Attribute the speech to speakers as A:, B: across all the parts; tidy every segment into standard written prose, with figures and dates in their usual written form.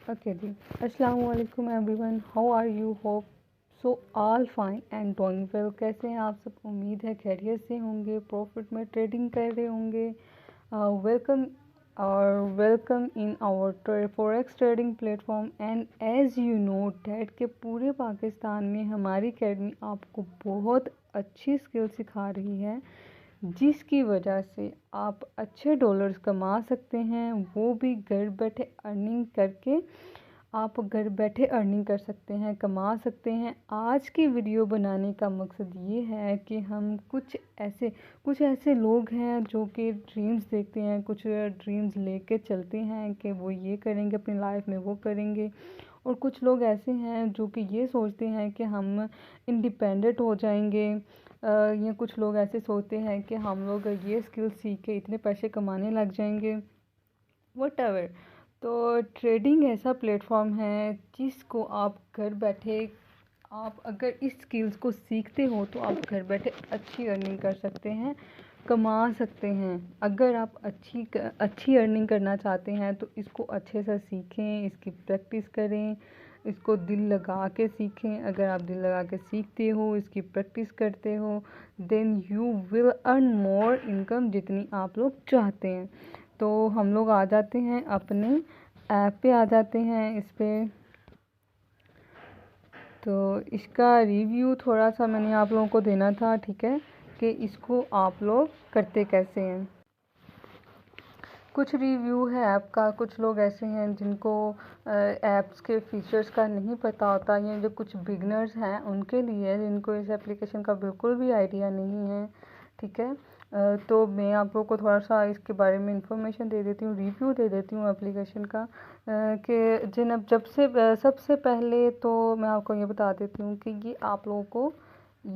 A: Okay जी। अस्सलाम वालेकुम everyone, how are you? Hope so all fine and doing well. कैसे हैं आप सब? उम्मीद है खैरियत से होंगे, प्रॉफिट में ट्रेडिंग कर रहे होंगे। वेलकम और welcome in our forex trading platform. And as you know that के पूरे पाकिस्तान में हमारी अकेडमी आपको बहुत अच्छी स्किल सिखा रही है, जिसकी वजह से आप अच्छे डॉलर्स कमा सकते हैं, वो भी घर बैठे अर्निंग करके। आप घर बैठे अर्निंग कर सकते हैं, कमा सकते हैं। आज की वीडियो बनाने का मकसद ये है कि हम कुछ ऐसे लोग हैं जो कि ड्रीम्स देखते हैं, कुछ ड्रीम्स लेके चलते हैं कि वो ये करेंगे अपनी लाइफ में, वो करेंगे। और कुछ लोग ऐसे हैं जो कि ये सोचते हैं कि हम इंडिपेंडेंट हो जाएंगे। या कुछ लोग ऐसे सोचते हैं कि हम लोग ये स्किल सीख के इतने पैसे कमाने लग जाएंगे, वट। तो ट्रेडिंग ऐसा प्लेटफॉर्म है जिसको आप घर बैठे, आप अगर इस स्किल्स को सीखते हो तो आप घर बैठे अच्छी अर्निंग कर सकते हैं, कमा सकते हैं। अगर आप अच्छी अर्निंग करना चाहते हैं तो इसको अच्छे से सीखें, इसकी प्रैक्टिस करें, इसको दिल लगा के सीखें। अगर आप दिल लगा के सीखते हो, इसकी प्रैक्टिस करते हो, then you will earn more income जितनी आप लोग चाहते हैं। तो हम लोग आ जाते हैं अपने ऐप पे, आ जाते हैं इस पर। तो इसका रिव्यू थोड़ा सा मैंने आप लोगों को देना था, ठीक है, कि इसको आप लोग करते कैसे हैं। कुछ रिव्यू है ऐप का। कुछ लोग ऐसे हैं जिनको ऐप्स के फीचर्स का नहीं पता होता, या जो कुछ बिगनर्स हैं उनके लिए, जिनको इस एप्लीकेशन का बिल्कुल भी आइडिया नहीं है, ठीक है। तो मैं आप लोगों को थोड़ा सा इसके बारे में इंफॉर्मेशन दे देती हूँ, रिव्यू दे देती हूँ एप्लीकेशन का। कि सबसे पहले तो मैं आपको ये बता देती हूँ कि ये आप लोगों को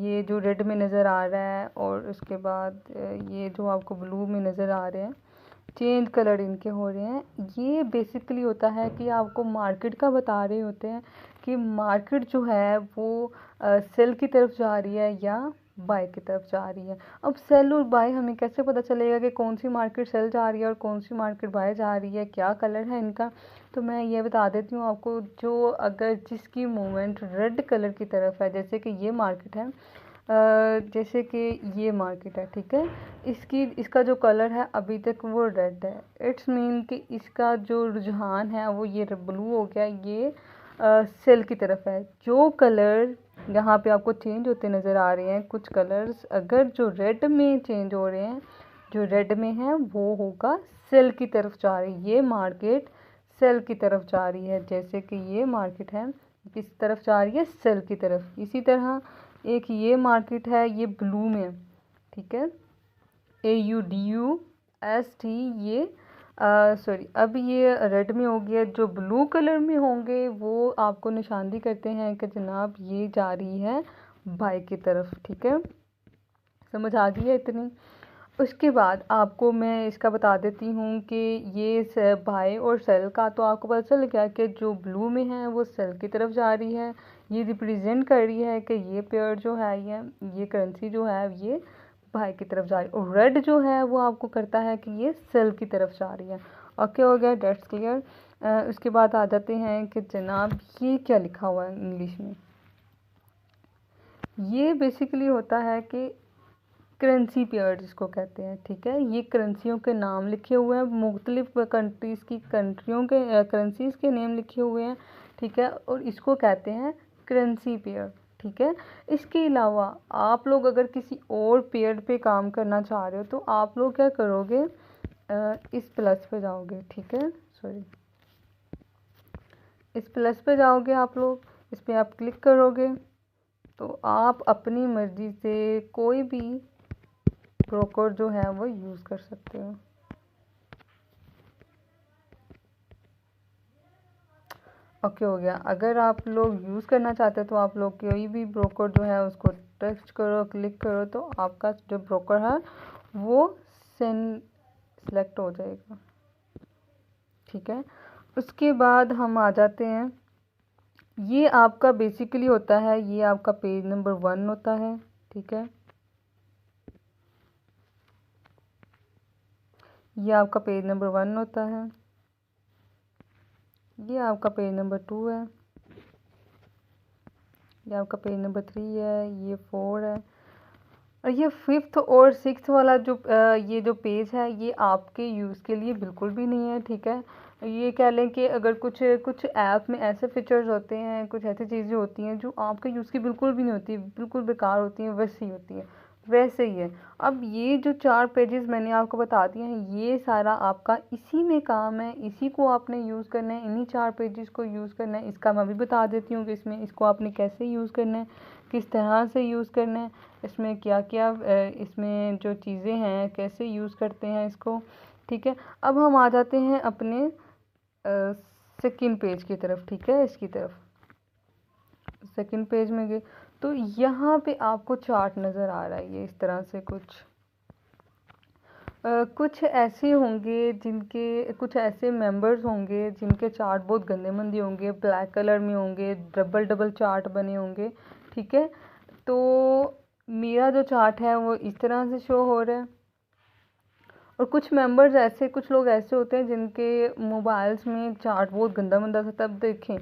A: ये जो रेड में नज़र आ रहा है, और उसके बाद ये जो आपको ब्लू में नज़र आ रहे हैं, चेंज कलर इनके हो रहे हैं। ये बेसिकली होता है कि आपको मार्केट का बता रहे होते हैं कि मार्केट जो है वो सेल की तरफ जा रही है या बाय की तरफ जा रही है। अब सेल और बाय हमें कैसे पता चलेगा कि कौन सी मार्केट सेल जा रही है और कौन सी मार्केट बाय जा रही है, क्या कलर है इनका? तो मैं ये बता देती हूँ आपको। जो अगर जिसकी मूवमेंट रेड कलर की तरफ है, जैसे कि ये मार्केट है, जैसे कि ये मार्केट है, ठीक है, इसका जो कलर है अभी तक वो रेड है। इट्स मीन कि इसका जो रुझान है वो ये ब्लू हो गया, ये सेल की तरफ है। जो कलर यहाँ पे आपको चेंज होते नज़र आ रहे हैं, कुछ कलर्स अगर जो रेड में चेंज हो रहे हैं, जो रेड में है वो होगा सेल की तरफ जा रही है। ये मार्केट सेल की तरफ जा रही है, जैसे कि ये मार्केट है किस तरफ जा रही है? सेल की तरफ। इसी तरह एक ये मार्केट है, ये ब्लू में, ठीक है, AUDUST, ये सॉरी, अब ये रेड में हो गया। जो ब्लू कलर में होंगे वो आपको निशानदी करते हैं कि जनाब ये जा रही है बाय की तरफ, ठीक है। समझ आ गई है इतनी? उसके बाद आपको मैं इसका बता देती हूँ कि ये बाय और सेल का तो आपको पता चल गया कि जो ब्लू में है वो सेल की तरफ जा रही है। ये रिप्रेजेंट कर रही है कि ये पेयर जो है, ये करेंसी जो है ये बाय की तरफ जा रही है। और रेड जो है वो आपको करता है कि ये सेल की तरफ जा रही है। ओके, हो गया, डेट्स क्लियर। उसके बाद आ जाते हैं कि जनाब ये क्या लिखा हुआ है इंग्लिश में। ये बेसिकली होता है कि करेंसी पेयर जिसको कहते हैं, ठीक है। ये करेंसियों के नाम लिखे हुए हैं, मुख्तलिफ कंट्रीज़ की कंट्रियों के करेंसीज़ के नेम लिखे हुए हैं, ठीक है, और इसको कहते हैं करेंसी पेयर, ठीक है। इसके अलावा आप लोग अगर किसी और पेयर पे काम करना चाह रहे हो तो आप लोग क्या करोगे? इस प्लस पे जाओगे, ठीक है, सॉरी, इस प्लस पे जाओगे आप लोग, इस पर आप क्लिक करोगे तो आप अपनी मर्ज़ी से कोई भी ब्रोकर जो है वो यूज़ कर सकते हो। ओके, हो गया। अगर आप लोग यूज़ करना चाहते हो तो आप लोग कोई भी ब्रोकर जो है उसको टेस्ट करो, क्लिक करो, तो आपका जो ब्रोकर है वो सेलेक्ट हो जाएगा, ठीक है। उसके बाद हम आ जाते हैं, ये आपका बेसिकली होता है, ये आपका पेज नंबर 1 होता है, ठीक है। ये आपका पेज नंबर 1 होता है। ये आपका पेज नंबर 2 है, ये आपका पेज नंबर 3 है, ये 4 है, और ये 5th और 6th वाला जो ये जो पेज है ये आपके यूज़ के लिए बिल्कुल भी नहीं है, ठीक है। ये कह लें कि अगर कुछ कुछ ऐप में ऐसे फीचर्स होते हैं, कुछ ऐसी चीज़ें होती हैं जो आपके यूज़ की बिल्कुल भी नहीं होती, बिल्कुल बेकार होती हैं, वैसी होती है, वैसे ही है। अब ये जो 4 पेजेस मैंने आपको बता दिए हैं, ये सारा आपका इसी में काम है, इसी को आपने यूज़ करना है, इन्हीं 4 पेजेस को यूज़ करना है। इसका मैं भी बता देती हूँ कि इसमें इसको आपने कैसे यूज़ करना है, किस तरह से यूज़ करना है, इसमें क्या क्या इसमें जो चीज़ें हैं कैसे यूज़ करते हैं इसको, ठीक है। अब हम आ जाते हैं अपने सेकंड पेज की तरफ, ठीक है। इसकी तरफ सेकंड पेज में गए तो यहाँ पे आपको चार्ट नज़र आ रहा है, ये इस तरह से कुछ ऐसे होंगे जिनके कुछ ऐसे मेंबर्स होंगे जिनके चार्ट बहुत गंदे मंदे होंगे, ब्लैक कलर में होंगे, डबल डबल चार्ट बने होंगे, ठीक है। तो मेरा जो चार्ट है वो इस तरह से शो हो रहा है, और कुछ मेंबर्स ऐसे, कुछ लोग ऐसे होते हैं जिनके मोबाइल्स में चार्ट बहुत गंदा मंदा सा। तब देखें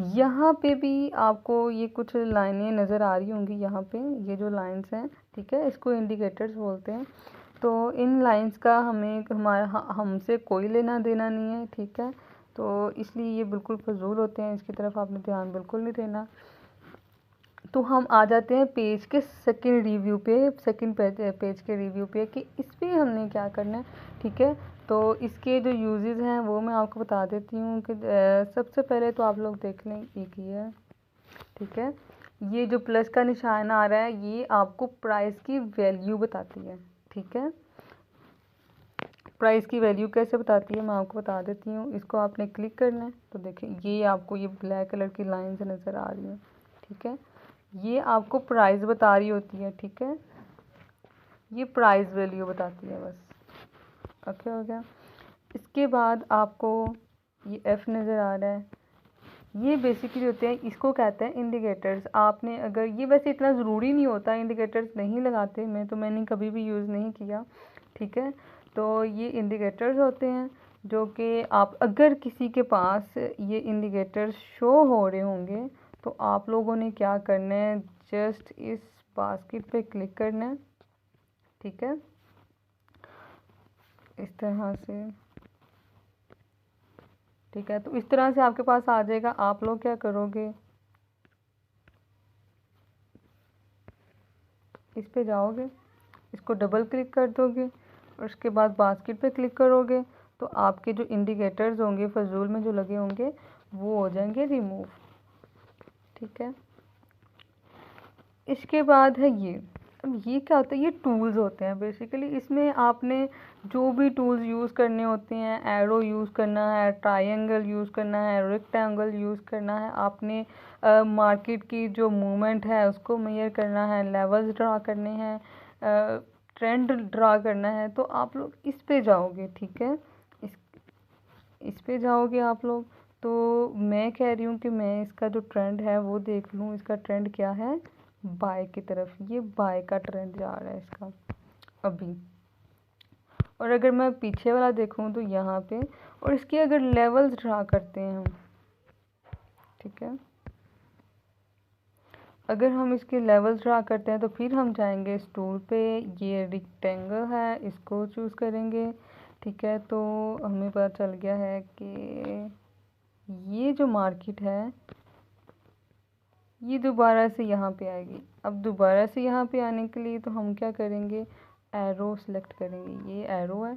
A: यहाँ पे भी आपको ये कुछ लाइनें नज़र आ रही होंगी, यहाँ पे ये जो लाइंस हैं, ठीक है, इसको इंडिकेटर्स बोलते हैं। तो इन लाइंस का हमसे कोई लेना देना नहीं है, ठीक है। तो इसलिए ये बिल्कुल फजूल होते हैं, इसकी तरफ आपने ध्यान बिल्कुल नहीं देना। तो हम आ जाते हैं पेज के सेकंड रिव्यू पे, सेकंड पेज के रिव्यू पे कि इस पर हमने क्या करना है, ठीक है। तो इसके जो यूजेस हैं वो मैं आपको बता देती हूँ कि सबसे पहले तो आप लोग देख लें, एक ही है, ठीक है। ये जो प्लस का निशान आ रहा है ये आपको प्राइस की वैल्यू बताती है, ठीक है। प्राइस की वैल्यू कैसे बताती है मैं आपको बता देती हूँ। इसको आपने क्लिक करना है तो देखिए ये आपको ये ब्लैक कलर की लाइन से नज़र आ रही है, ठीक है। ये आपको प्राइस बता रही होती है, ठीक है। ये प्राइस वैल्यू बताती है बस, ओके हो गया। इसके बाद आपको ये एफ नज़र आ रहा है, ये बेसिकली होते हैं, इसको कहते हैं इंडिकेटर्स। आपने अगर ये वैसे इतना ज़रूरी नहीं होता, इंडिकेटर्स नहीं लगाते, मैंने कभी भी यूज़ नहीं किया, ठीक है। तो ये इंडिकेटर्स होते हैं जो कि आप अगर किसी के पास ये इंडिकेटर्स शो हो रहे होंगे तो आप लोगों ने क्या करना है, जस्ट इस बास्केट पे क्लिक करना है, ठीक है, इस तरह से, ठीक है। तो इस तरह से आपके पास आ जाएगा। आप लोग क्या करोगे, इस पे जाओगे, इसको डबल क्लिक कर दोगे और उसके बाद बास्केट पे क्लिक करोगे तो आपके जो इंडिकेटर्स होंगे फजूल में जो लगे होंगे वो हो जाएंगे रिमूव, ठीक है। इसके बाद है ये, अब ये क्या होता है, ये टूल्स होते हैं बेसिकली। इसमें आपने जो भी टूल्स यूज़ करने होते हैं, एरो यूज़ करना है, ट्रायंगल यूज़ करना है, रेक्टेंगल यूज़ करना है, आपने मार्केट की जो मूवमेंट है उसको मेजर करना है, लेवल्स ड्रा करने हैं, ट्रेंड ड्रा करना है, तो आप लोग इस पे जाओगे, ठीक है। इस पे जाओगे आप लोग। तो मैं कह रही हूँ कि मैं इसका जो ट्रेंड है वो देख लूँ, इसका ट्रेंड क्या है, बाय की तरफ, ये बाय का ट्रेंड जा रहा है इसका अभी। और अगर मैं पीछे वाला देखूँ तो यहाँ पे, और इसके अगर लेवल्स ड्रा करते हैं हम, ठीक है, अगर हम इसके लेवल्स ड्रा करते हैं तो फिर हम जाएंगे इस टूल पे, ये रेक्टेंगल है, इसको चूज़ करेंगे, ठीक है। तो हमें पता चल गया है कि ये जो मार्केट है ये दोबारा से यहाँ पे आएगी। अब दोबारा से यहाँ पे आने के लिए तो हम क्या करेंगे, एरो सेलेक्ट करेंगे, ये एरो है,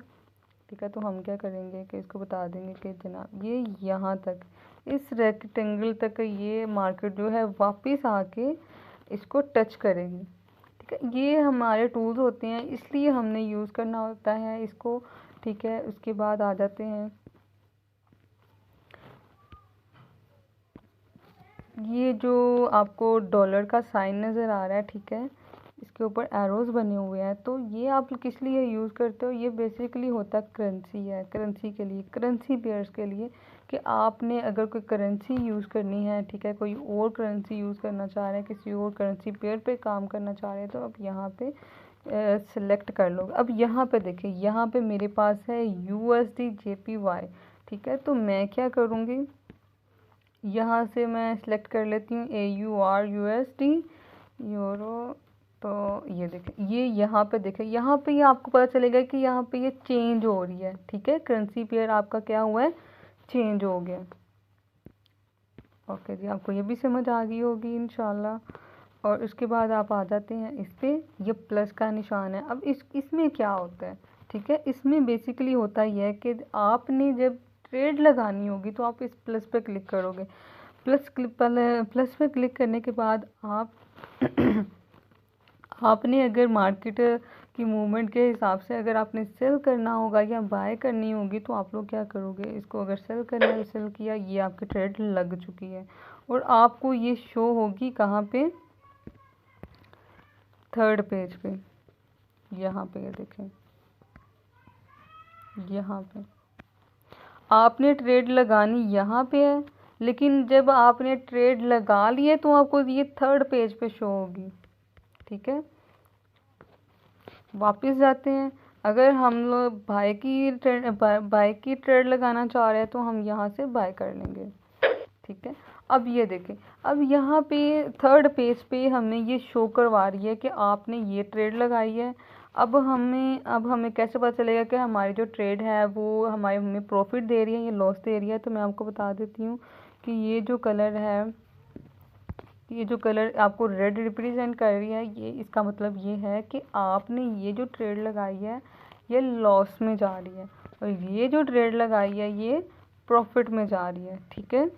A: ठीक है। तो हम क्या करेंगे कि इसको बता देंगे कि जनाब ये यहाँ तक, इस रेक्टेंगल तक ये मार्केट जो है वापस आके इसको टच करेगी, ठीक है। ये हमारे टूल्स होते हैं इसलिए हमने यूज़ करना होता है इसको, ठीक है। उसके बाद आ जाते हैं, ये जो आपको डॉलर का साइन नज़र आ रहा है, ठीक है, इसके ऊपर एरोज़ बने हुए हैं, तो ये आप किस लिए यूज़ करते हो, ये बेसिकली होता करेंसी है, करेंसी के लिए, करेंसी पेयर्स के लिए, कि आपने अगर कोई करेंसी यूज़ करनी है, ठीक है, कोई और करेंसी यूज़ करना चाह रहे हैं, किसी और करेंसी पेयर पे काम करना चाह रहे हैं, तो आप यहाँ पे सेलेक्ट कर लो। अब यहाँ पे देखिए, यहाँ पे मेरे पास है USD JPY, ठीक है। तो मैं क्या करूँगी, यहाँ से मैं सिलेक्ट कर लेती हूँ AUR USD यूरो। तो ये देखें, ये यहाँ पे देखें, यहाँ पे ये आपको पता चलेगा कि यहाँ पे ये चेंज हो रही है, ठीक है। करेंसी पेयर आपका क्या हुआ है, चेंज हो गया। ओके जी, आपको ये भी समझ आ गई होगी इंशाल्लाह। और उसके बाद आप आ जाते हैं इस पे, ये प्लस का निशान है। अब इसमें क्या होता है, ठीक है। इसमें बेसिकली होता ही है कि आपने जब ट्रेड लगानी होगी तो आप इस प्लस पे क्लिक करोगे। प्लस पे क्लिक करने के बाद आप आपने अगर मार्केट की मूवमेंट के हिसाब से अगर आपने सेल करना होगा या बाय करनी होगी तो आप लोग क्या करोगे, इसको अगर सेल करना है तो सेल किया, ये आपकी ट्रेड लग चुकी है। और आपको ये शो होगी कहाँ पे, थर्ड पेज पे, यहाँ पे ये देखें, यहाँ पे आपने ट्रेड लगानी यहाँ पे है, लेकिन जब आपने ट्रेड लगा लिए तो आपको ये थर्ड पेज पे शो होगी, ठीक है। वापस जाते हैं, अगर हम लोग बाय की ट्रेड लगाना चाह रहे हैं तो हम यहाँ से बाय कर लेंगे, ठीक है। अब ये देखें, अब यहाँ पे थर्ड पेज पे हमें ये शो करवा रही है कि आपने ये ट्रेड लगाई है। अब हमें कैसे पता चलेगा कि हमारी जो ट्रेड है वो हमें प्रॉफिट दे रही है या लॉस दे रही है। तो मैं आपको बता देती हूँ कि ये जो कलर है, ये जो कलर आपको रेड रिप्रेजेंट कर रही है, ये इसका मतलब ये है कि आपने ये जो ट्रेड लगाई है ये लॉस में जा रही है, और ये जो ट्रेड लगाई है ये प्रॉफिट में जा रही है, ठीक है।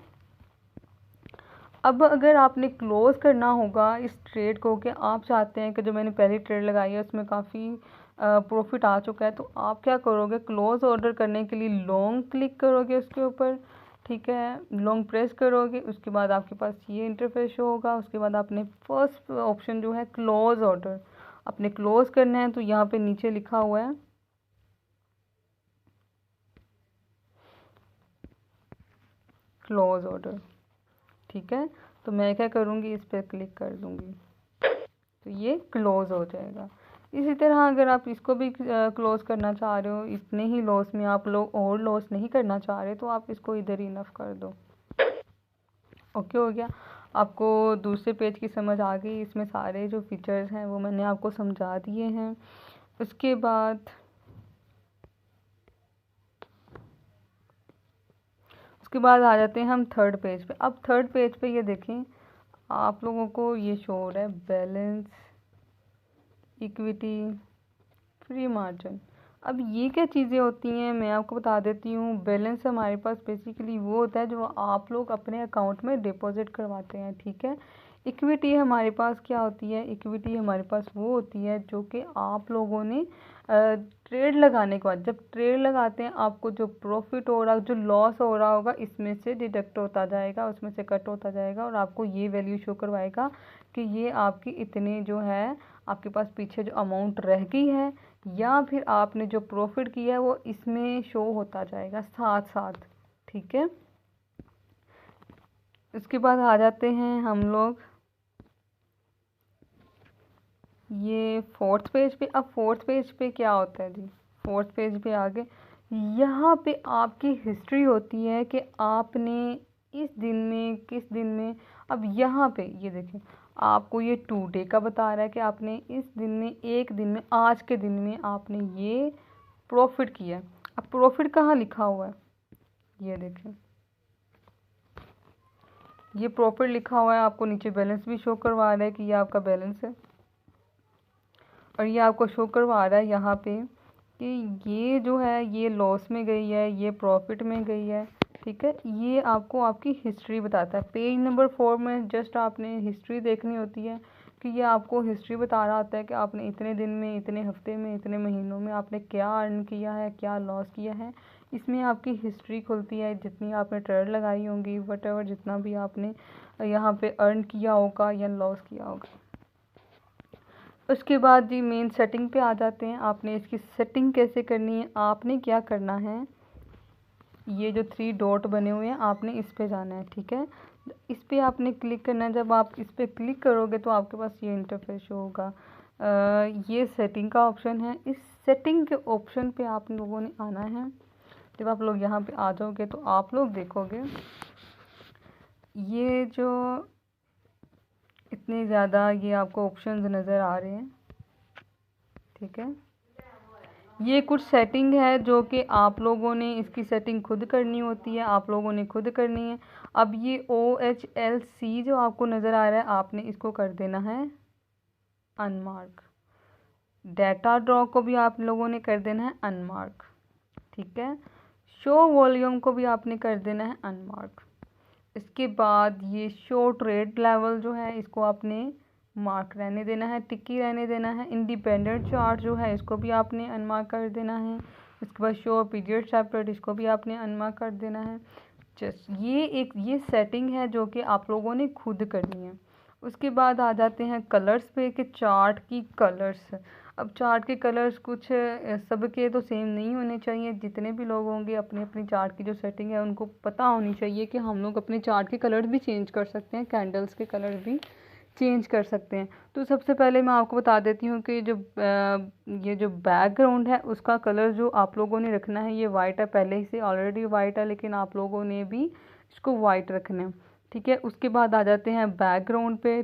A: अब अगर आपने क्लोज़ करना होगा इस ट्रेड को, कि आप चाहते हैं कि जो मैंने पहली ट्रेड लगाई है उसमें काफ़ी प्रॉफिट आ चुका है, तो आप क्या करोगे, क्लोज़ ऑर्डर करने के लिए लॉन्ग क्लिक करोगे उसके ऊपर, ठीक है। लॉन्ग प्रेस करोगे, उसके बाद आपके पास ये इंटरफेस शो होगा। उसके बाद आपने फर्स्ट ऑप्शन जो है क्लोज़ ऑर्डर आपने क्लोज़ करना है, तो यहाँ पे नीचे लिखा हुआ है क्लोज़ ऑर्डर, ठीक है। तो मैं क्या करूँगी, इस पर क्लिक कर दूँगी तो ये क्लोज़ हो जाएगा। इसी तरह अगर आप इसको भी क्लोज़ करना चाह रहे हो, इतने ही लॉस में आप लोग और लॉस नहीं करना चाह रहे, तो आप इसको इधर ही इनफ कर दो। ओके, हो गया। आपको दूसरे पेज की समझ आ गई, इसमें सारे जो फीचर्स हैं वो मैंने आपको समझा दिए हैं। उसके बाद आ जाते हैं हम थर्ड पेज पे। अब थर्ड पेज पे ये देखें, आप लोगों को ये शो हो रहा है बैलेंस, इक्विटी, फ्री मार्जिन। अब ये क्या चीज़ें होती हैं मैं आपको बता देती हूँ। बैलेंस हमारे पास बेसिकली वो होता है जो आप लोग अपने अकाउंट में डिपॉजिट करवाते हैं, ठीक है। इक्विटी हमारे पास क्या होती है, इक्विटी हमारे पास वो होती है जो कि आप लोगों ने ट्रेड लगाने के बाद, जब ट्रेड लगाते हैं आपको जो प्रॉफिट हो रहा, जो लॉस हो रहा होगा, इसमें से डिडक्ट होता जाएगा, उसमें से कट होता जाएगा, और आपको ये वैल्यू शो करवाएगा कि ये आपकी इतने जो है आपके पास पीछे जो अमाउंट रह गई है या फिर आपने जो प्रॉफिट किया है वो इसमें शो होता जाएगा साथ साथ, ठीक है। उसके बाद आ जाते हैं हम लोग ये फोर्थ पेज पे। अब फोर्थ पेज पे क्या होता है जी, फोर्थ पेज पे आगे यहाँ पे आपकी हिस्ट्री होती है कि आपने इस दिन में किस दिन में। अब यहाँ पे ये देखें, आपको ये 2 डे का बता रहा है कि आपने इस दिन में, एक दिन में, आज के दिन में आपने ये प्रॉफिट किया है। अब प्रॉफिट कहाँ लिखा हुआ है, ये देखें, ये प्रॉफिट लिखा हुआ है। आपको नीचे बैलेंस भी शो करवा रहा है कि ये आपका बैलेंस है, और ये आपको शो करवा रहा है यहाँ पे कि ये जो है ये लॉस में गई है, ये प्रॉफिट में गई है, ठीक है। ये आपको आपकी हिस्ट्री बताता है। पेज नंबर 4 में जस्ट आपने हिस्ट्री देखनी होती है कि ये आपको हिस्ट्री बता रहा होता है कि आपने इतने दिन में, इतने हफ्ते में, इतने महीनों में आपने क्या अर्न किया है, क्या लॉस किया है। इसमें आपकी हिस्ट्री खुलती है, जितनी आपने ट्रेड लगाई होंगी, वट जितना भी आपने यहाँ पे अर्न किया होगा या लॉस किया होगा। उसके बाद जी मेन सेटिंग पे आ जाते हैं। आपने इसकी सेटिंग कैसे करनी है, आपने क्या करना है, ये जो 3 डॉट बने हुए हैं आपने इस पे जाना है, ठीक है। इस पे आपने क्लिक करना है। जब आप इस पे क्लिक करोगे तो आपके पास ये इंटरफेस होगा। ये सेटिंग का ऑप्शन है। इस सेटिंग के ऑप्शन पे आप लोगों ने आना है। जब आप लोग यहाँ पे आ जाओगे तो आप लोग देखोगे ये जो इतने ज़्यादा ये आपको ऑप्शंस नज़र आ रहे हैं, ठीक है, ये कुछ सेटिंग है जो कि आप लोगों ने इसकी सेटिंग खुद करनी होती है, आप लोगों ने खुद करनी है। अब ये OHLC जो आपको नज़र आ रहा है, आपने इसको कर देना है अनमार्क। डाटा ड्रॉ को भी आप लोगों ने कर देना है अनमार्क, ठीक है। शो वॉल्यूम को भी आपने कर देना है अनमार्क। इसके बाद ये शो ट्रेड लेवल जो है इसको आपने मार्क रहने देना है, टिकी रहने देना है। इंडिपेंडेंट चार्ट जो है इसको भी आपने अनमार्क कर देना है। उसके बाद शो पीरियड सेपरेट, इसको भी आपने अनमार्क कर देना है। जस्ट ये सेटिंग है जो कि आप लोगों ने खुद करनी है। उसके बाद आ जाते हैं कलर्स पे कि चार्ट की कलर्स। अब चार्ट के कलर्स कुछ सबके तो सेम नहीं होने चाहिए। जितने भी लोग होंगे अपनी अपनी चार्ट की जो सेटिंग है उनको पता होनी चाहिए कि हम लोग अपने चार्ट के कलर्स भी चेंज कर सकते हैं, कैंडल्स के कलर भी चेंज कर सकते हैं। तो सबसे पहले मैं आपको बता देती हूँ कि ये जो बैकग्राउंड है उसका कलर जो आप लोगों ने रखना है, ये वाइट है, पहले ही से ऑलरेडी वाइट है, लेकिन आप लोगों ने भी इसको वाइट रखना है, ठीक है। उसके बाद आ जाते हैं बैकग्राउंड पे,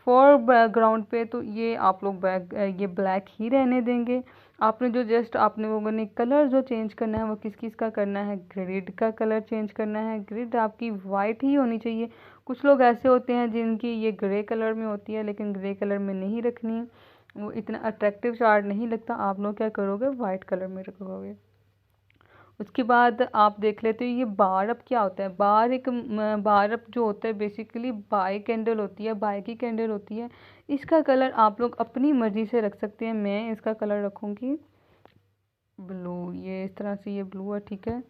A: फॉर बैकग्राउंड पे तो ये आप लोग ये ब्लैक ही रहने देंगे। आपने जो जस्ट आपने लोगों ने कलर जो चेंज करना है वो किस किस का करना है, ग्रिड का कलर चेंज करना है। ग्रिड आपकी वाइट ही होनी चाहिए। कुछ लोग ऐसे होते हैं जिनकी ये ग्रे कलर में होती है, लेकिन ग्रे कलर में नहीं रखनी है, वो इतना अट्रैक्टिव चार्ट नहीं लगता। आप लोग क्या करोगे, वाइट कलर में रखोगे। उसके बाद आप देख लेते हो ये बार अप क्या होता है। बार अप जो होता है बेसिकली बाय कैंडल होती है, बाय की कैंडल होती है। इसका कलर आप लोग अपनी मर्ज़ी से रख सकते हैं। मैं इसका कलर रखूँगी ब्लू, ये इस तरह से ये ब्लू है, ठीक है।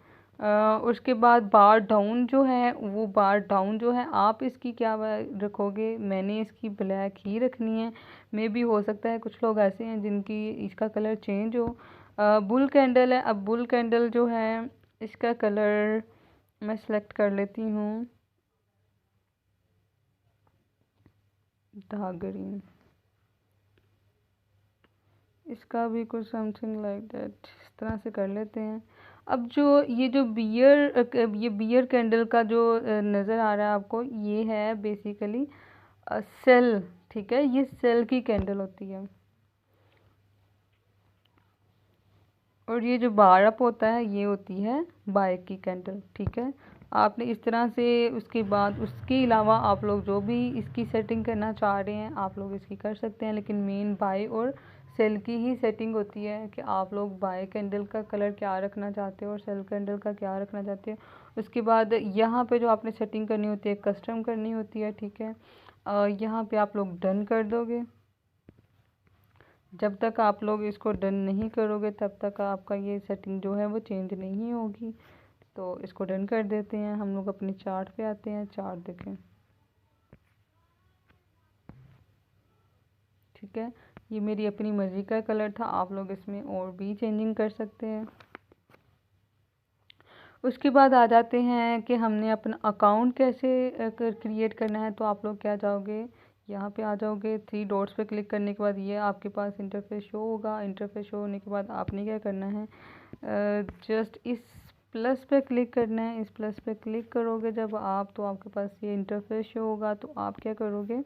A: उसके बाद बार डाउन जो है, वो बार डाउन जो है आप इसकी क्या रखोगे, मैंने इसकी ब्लैक ही रखनी है। मे भी हो सकता है कुछ लोग ऐसे हैं जिनकी इसका कलर चेंज हो। बुल कैंडल है, अब बुल कैंडल जो है इसका कलर मैं सेलेक्ट कर लेती हूँ डार्क ग्रीन, इसका भी कुछ समथिंग लाइक दैट इस तरह से कर लेते हैं। अब जो ये बियर कैंडल का जो नज़र आ रहा है आपको, ये है बेसिकली सेल, ठीक है, ये सेल की कैंडल होती है। और ये जो बार अप होता है ये होती है बाय की कैंडल, ठीक है। आपने इस तरह से, उसके बाद उसके अलावा आप लोग जो भी इसकी सेटिंग करना चाह रहे हैं आप लोग इसकी कर सकते हैं, लेकिन मेन बाय और सेल की ही सेटिंग होती है कि आप लोग बाय कैंडल का कलर क्या रखना चाहते हो और सेल कैंडल का क्या रखना चाहते हो। उसके बाद यहाँ पे जो आपने सेटिंग करनी होती है कस्टम करनी होती है, ठीक है। यहाँ पे आप लोग डन कर दोगे। जब तक आप लोग इसको डन नहीं करोगे तब तक आपका ये सेटिंग जो है वो चेंज नहीं होगी। तो इसको डन कर देते हैं। हम लोग अपने चार्ट पे आते हैं, चार्ट देखें, ठीक है। ये मेरी अपनी मर्ज़ी का कलर था, आप लोग इसमें और भी चेंजिंग कर सकते हैं। उसके बाद आ जाते हैं कि हमने अपना अकाउंट कैसे क्रिएट करना है। तो आप लोग क्या जाओगे, यहाँ पे आ जाओगे, 3 डॉट्स पे क्लिक करने के बाद ये आपके पास इंटरफेस शो होगा। इंटरफेस शो होने के बाद आपने क्या करना है, जस्ट इस प्लस पे क्लिक करना है। इस प्लस पे क्लिक करोगे जब आप, तो आपके पास ये इंटरफेस शो होगा। तो आप क्या करोगे,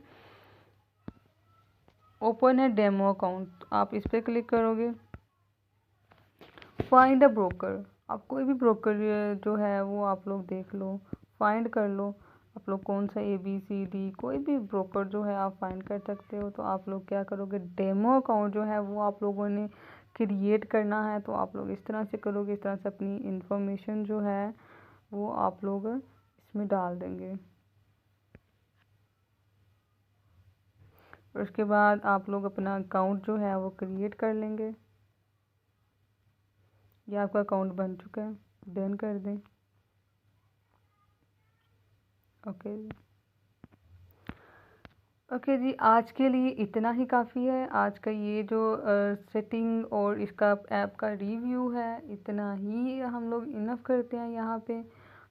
A: ओपन है डेमो अकाउंट, आप इस पे क्लिक करोगे। फाइंड अ ब्रोकर, आप कोई भी ब्रोकर जो है वो आप लोग देख लो, फाइंड कर लो। आप लोग कौन सा ABCD कोई भी ब्रोकर जो है आप फाइंड कर सकते हो। तो आप लोग क्या करोगे, डेमो अकाउंट जो है वो आप लोगों ने क्रिएट करना है। तो आप लोग इस तरह से करोगे, इस तरह से अपनी इंफॉर्मेशन जो है वो आप लोग इसमें डाल देंगे। और उसके बाद आप लोग अपना अकाउंट जो है वो क्रिएट कर लेंगे। ये आपका अकाउंट बन चुका है, डन कर दें। ओके ओके जी, आज के लिए इतना ही काफ़ी है। आज का ये जो सेटिंग और इसका ऐप का रिव्यू है, इतना ही हम लोग इनफ करते हैं यहाँ पे।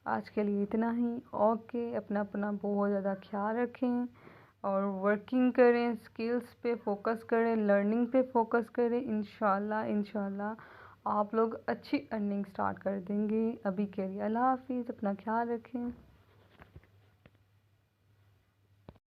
A: आज के लिए इतना ही। ओके, अपना अपना बहुत ज़्यादा ख्याल रखें और वर्किंग करें, स्किल्स पे फोकस करें, लर्निंग पे फोकस करें। इंशाल्लाह इंशाल्लाह आप लोग अच्छी अर्निंग स्टार्ट कर देंगे। अभी के लिए अल्लाह हाफिज़, अपना ख्याल रखें।